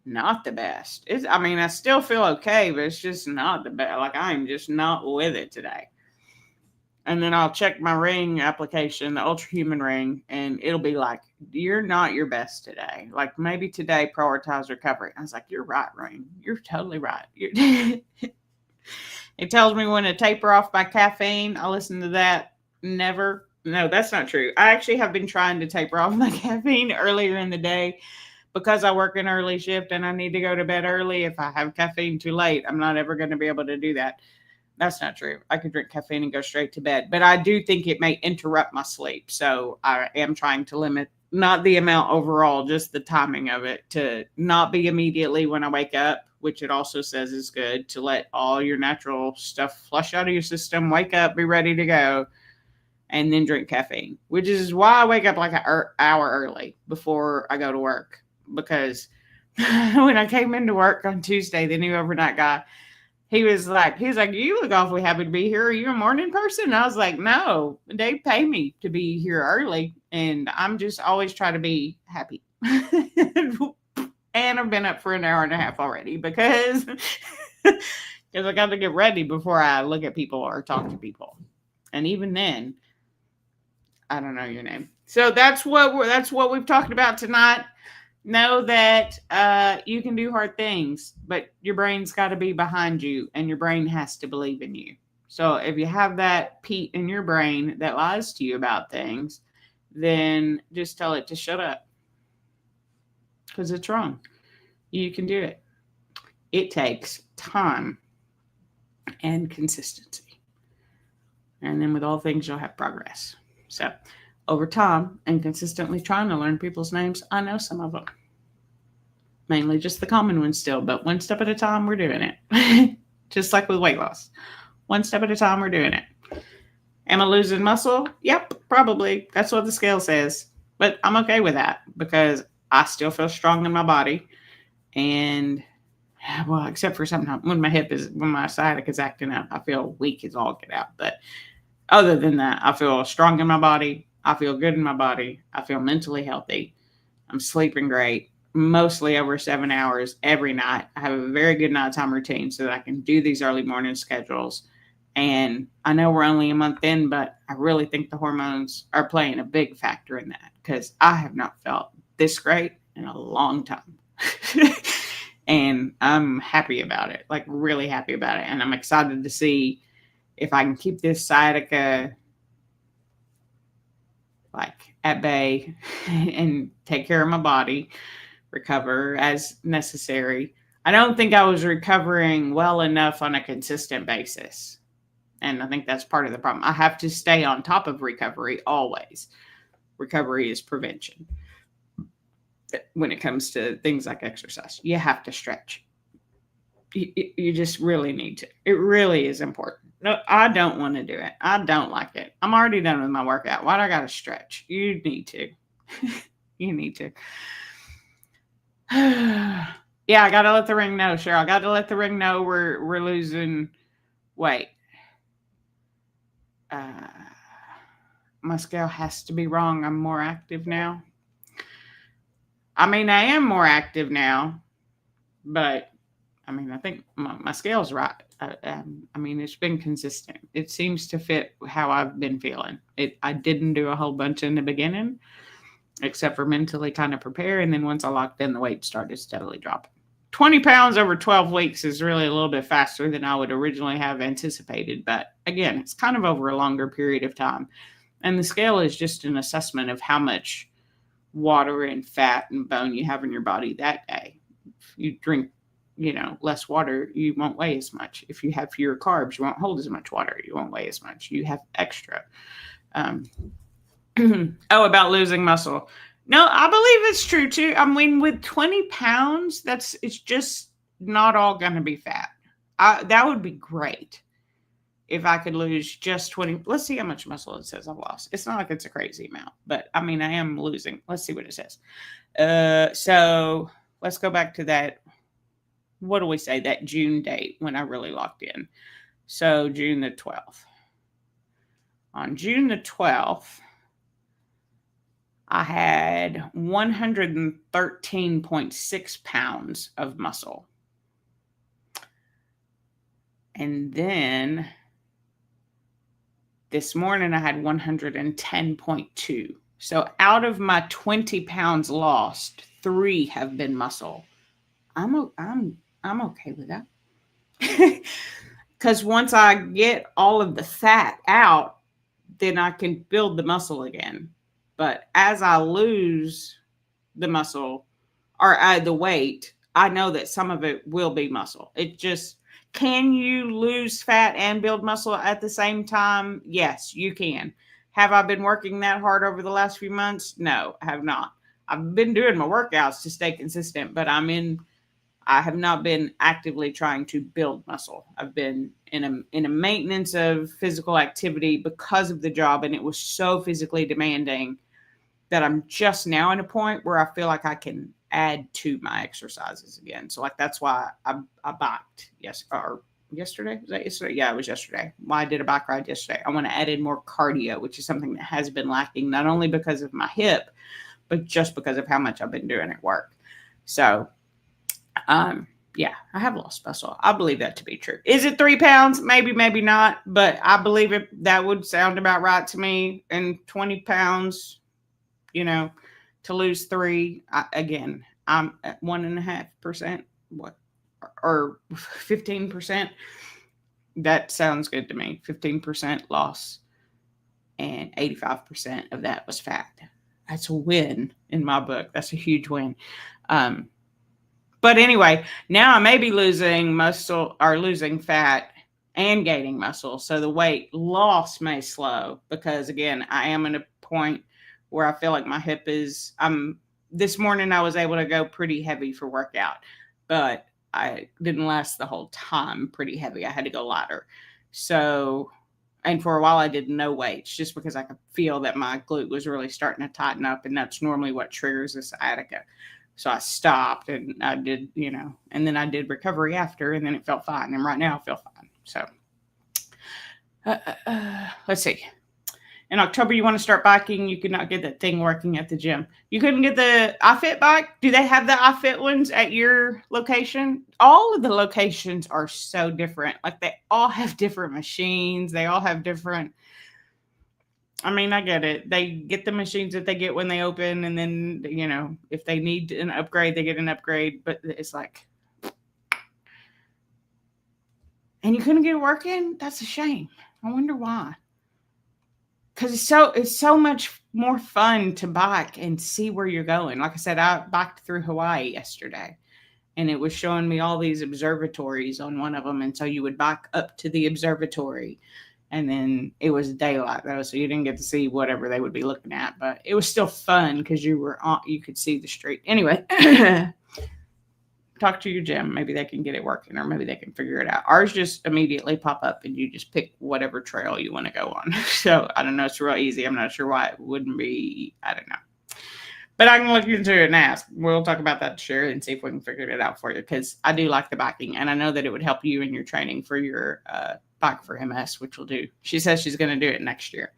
not the best. I still feel okay, but it's just not the best. Like I'm just not with it today. And then I'll check my ring application, the Ultra Human Ring, and it'll be like you're not your best today. Like maybe today prioritize recovery. I was like, you're right, Rain. You're totally right. It tells me when to taper off my caffeine. I listen to that. Never. No, that's not true. I actually have been trying to taper off my caffeine earlier in the day because I work an early shift and I need to go to bed early. If I have caffeine too late, I'm not ever going to be able to do that. That's not true. I could drink caffeine and go straight to bed, but I do think it may interrupt my sleep. So I am trying to limit not the amount overall, just the timing of it, to not be immediately when I wake up, which it also says is good, to let all your natural stuff flush out of your system, wake up, be ready to go, and then drink caffeine, which is why I wake up like an hour early before I go to work. Because when I came into work on Tuesday, the new overnight guy, he was like, you look awfully happy to be here. Are you a morning person? And I was like, no, they pay me to be here early. And I'm just always trying to be happy. And I've been up for an hour and a half already because I got to get ready before I look at people or talk to people. And even then, I don't know your name. So that's what we've talked about tonight. Know that you can do hard things, but your brain's got to be behind you and your brain has to believe in you. So if you have that Pete in your brain that lies to you about things, then just tell it to shut up because it's wrong. You can do it. It takes time and consistency. And then with all things, you'll have progress. So over time and consistently trying to learn people's names, I know some of them. Mainly just the common ones still, but one step at a time, we're doing it. Just like with weight loss. One step at a time, we're doing it. Am I losing muscle? Yep, probably. That's what the scale says. But I'm okay with that because I still feel strong in my body. And, well, except for sometimes when my sciatic is acting up, I feel weak as all get out. But other than that, I feel strong in my body. I feel good in my body. I feel mentally healthy. I'm sleeping great, mostly over 7 hours every night. I have a very good nighttime routine so that I can do these early morning schedules. And I know we're only a month in, but I really think the hormones are playing a big factor in that because I have not felt this great in a long time. And I'm happy about it, like really happy about it. And I'm excited to see if I can keep this sciatica like at bay and take care of my body, recover as necessary. I don't think I was recovering well enough on a consistent basis. And I think that's part of the problem. I have to stay on top of recovery always. Recovery is prevention. When it comes to things like exercise, you have to stretch. You just really need to. It really is important. No, I don't want to do it. I don't like it. I'm already done with my workout. Why do I got to stretch? You need to. You need to. Yeah, I got to let the ring know, Cheryl. I got to let the ring know we're losing weight. My scale has to be wrong. I'm more active now. I mean, I am more active now, but I mean, I think my scale's right. I mean, it's been consistent. It seems to fit how I've been feeling. I didn't do a whole bunch in the beginning, except for mentally kind of prepare. And then once I locked in, the weight started steadily dropping. 20 pounds over 12 weeks is really a little bit faster than I would originally have anticipated. But again, it's kind of over a longer period of time. And the scale is just an assessment of how much water and fat and bone you have in your body that day. If you drink, less water, you won't weigh as much. If you have fewer carbs, you won't hold as much water. You won't weigh as much. You have extra. About losing muscle. No, I believe it's true too. I mean, with 20 pounds, it's just not all going to be fat. That would be great if I could lose just 20. Let's see how much muscle it says I've lost. It's not like it's a crazy amount, but I mean, I am losing. Let's see what it says. So let's go back to that. What do we say? That June date when I really locked in. So June the 12th. On June the 12th, I had 113.6 pounds of muscle. And then this morning I had 110.2. So out of my 20 pounds lost, 3 have been muscle. I'm okay with that. Because once I get all of the fat out, then I can build the muscle again. But as I lose the muscle or the weight, I know that some of it will be muscle. It just, can you lose fat and build muscle at the same time? Yes, you can. Have I been working that hard over the last few months? No, I have not. I've been doing my workouts to stay consistent, but I have not been actively trying to build muscle. I've been in a maintenance of physical activity because of the job, and it was so physically demanding that I'm just now in a point where I feel like I can add to my exercises again. So like that's why I biked yesterday. Was that yesterday? Yeah, it was yesterday. Why I did a bike ride yesterday. I want to add in more cardio, which is something that has been lacking, not only because of my hip, but just because of how much I've been doing at work. So yeah, I have lost muscle. I believe that to be true. Is it 3 pounds? Maybe, maybe not, but I believe it. That would sound about right to me. And 20 pounds, to lose 3, again, I'm at 1.5%, or 15%. That sounds good to me. 15% loss, and 85% of that was fat. That's a win in my book. That's a huge win. But anyway, now I may be losing muscle or losing fat and gaining muscle. So the weight loss may slow because, again, I am at a point where I feel like my hip is, this morning I was able to go pretty heavy for workout, but I didn't last the whole time pretty heavy. I had to go lighter. So, and for a while I did no weights just because I could feel that my glute was really starting to tighten up, and that's normally what triggers the sciatica. So I stopped and I did, and then I did recovery after, and then it felt fine. And right now I feel fine. So let's see. In October, you want to start biking. You could not get that thing working at the gym. You couldn't get the iFit bike. Do they have the iFit ones at your location? All of the locations are so different. Like they all have different machines. They all have different. I mean, I get it. They get the machines that they get when they open, and then, if they need an upgrade, they get an upgrade. But it's like, and you couldn't get it working? That's a shame. I wonder why. Because it's so much more fun to bike and see where you're going. Like I said, I biked through Hawaii yesterday, and it was showing me all these observatories on one of them. And so you would bike up to the observatory, and then it was daylight though, so you didn't get to see whatever they would be looking at, but it was still fun because you could see the street. Anyway, talk to your gym. Maybe they can get it working, or maybe they can figure it out. Ours just immediately pop up and you just pick whatever trail you want to go on. So I don't know. It's real easy. I'm not sure why it wouldn't be. I don't know. But I can look into it and ask. We'll talk about that, sure, and see if we can figure it out for you, because I do like the biking, and I know that it would help you in your training for your bike for MS, which we'll do. She says she's going to do it next year.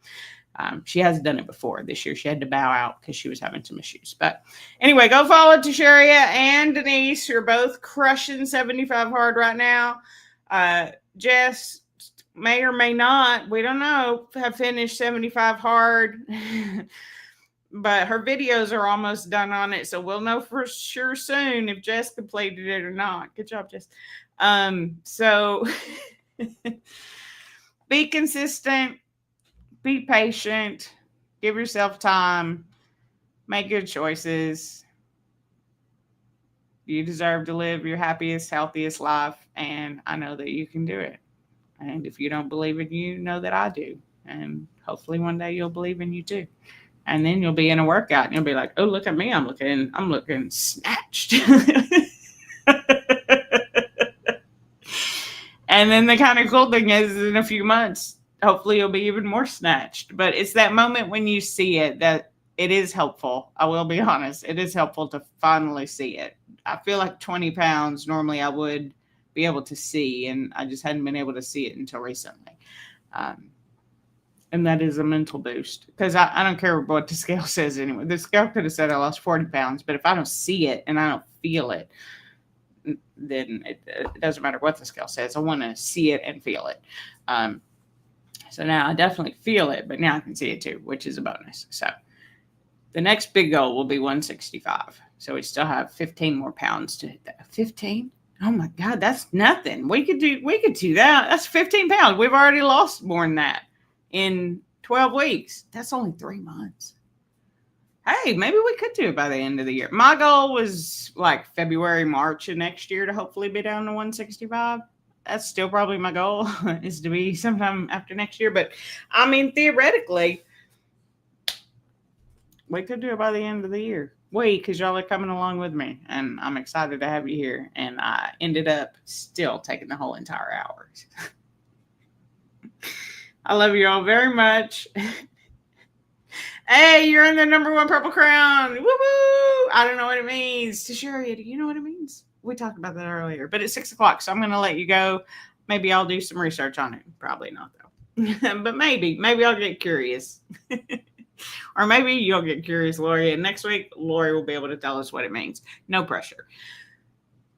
She has done it before. This year she had to bow out because she was having some issues. But anyway, go follow Tasharia and Denise, who are both crushing 75 hard right now. Jess may or may not, we don't know, have finished 75 hard. But her videos are almost done on it, so we'll know for sure soon if Jess completed it or not. Good job, Jess. So be consistent, be patient, give yourself time, make good choices. You deserve to live your happiest, healthiest life, and I know that you can do it. And if you don't believe in you, know that I do. And hopefully one day you'll believe in you too. And then you'll be in a workout and you'll be like, oh, look at me. I'm looking snatched. And then the kind of cool thing is, in a few months, hopefully you'll be even more snatched. But it's that moment when you see it that it is helpful. I will be honest. It is helpful to finally see it. I feel like 20 pounds, normally I would be able to see, and I just hadn't been able to see it until recently. And that is a mental boost, because I don't care what the scale says anyway. The scale could have said I lost 40 pounds, but if I don't see it and I don't feel it, then it doesn't matter what the scale says. I want to see it and feel it. So now I definitely feel it, but now I can see it too, which is a bonus. So The next big goal will be 165. So we still have 15 more pounds to hit that. 15? Oh my God, that's nothing. We could do that. That's 15 pounds. We've already lost more than that in 12 weeks. That's only 3 months. Hey, maybe we could do it by the end of the year. My goal was like February, March of next year to hopefully be down to 165. That's still probably my goal is to be sometime after next year. But I mean, theoretically, we could do it by the end of the year. Because y'all are coming along with me, and I'm excited to have you here. And I ended up still taking the whole entire hour. I love you all very much. Hey, you're in the #1 Purple Crown. Woo-hoo! I don't know what it means. Tasharia, do you know what it means? We talked about that earlier, but it's 6 o'clock, so I'm going to let you go. Maybe I'll do some research on it. Probably not, though. But maybe I'll get curious. Or maybe you'll get curious, Lori, and next week, Lori will be able to tell us what it means. No pressure.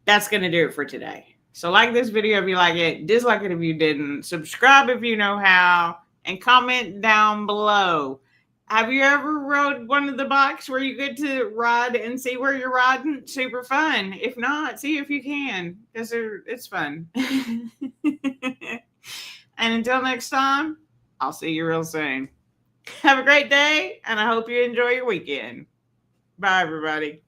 That's going to do it for today. So like this video if you like it, dislike it if you didn't, subscribe if you know how, and comment down below. Have you ever rode one of the bikes where you get to ride and see where you're riding? Super fun. If not, see if you can, because it's fun. And until next time, I'll see you real soon. Have a great day, and I hope you enjoy your weekend. Bye, everybody.